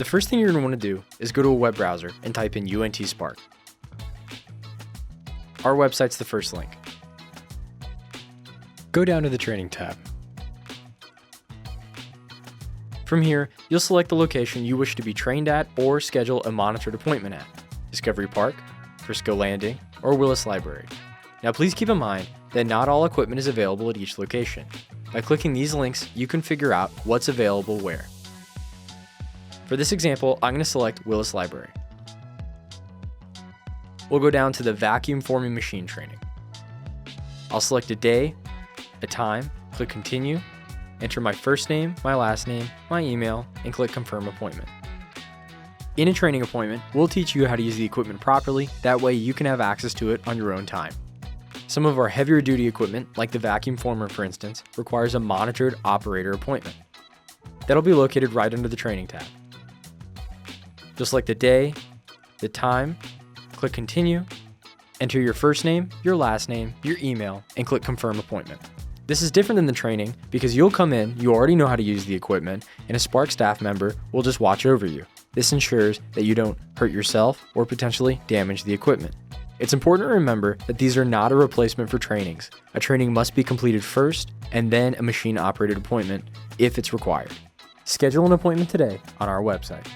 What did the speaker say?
The first thing you're going to want to do is go to a web browser and type in UNT Spark. Our website's the first link. Go down to the Training tab. From here, you'll select the location you wish to be trained at or schedule a monitored appointment at: Discovery Park, Frisco Landing, or Willis Library. Now please keep in mind that not all equipment is available at each location. By clicking these links, you can figure out what's available where. For this example, I'm going to select Willis Library. We'll go down to the vacuum forming machine training. I'll select a day, a time, click continue, enter my first name, my last name, my email, and click confirm appointment. In a training appointment, we'll teach you how to use the equipment properly, that way you can have access to it on your own time. Some of our heavier duty equipment, like the vacuum former for instance, requires a monitored operator appointment. That'll be located right under the Training tab. You'll select the day, the time, click continue, enter your first name, your last name, your email, and click confirm appointment. This is different than the training because you'll come in, you already know how to use the equipment, and a Spark staff member will just watch over you. This ensures that you don't hurt yourself or potentially damage the equipment. It's important to remember that these are not a replacement for trainings. A training must be completed first and then a machine operated appointment if it's required. Schedule an appointment today on our website.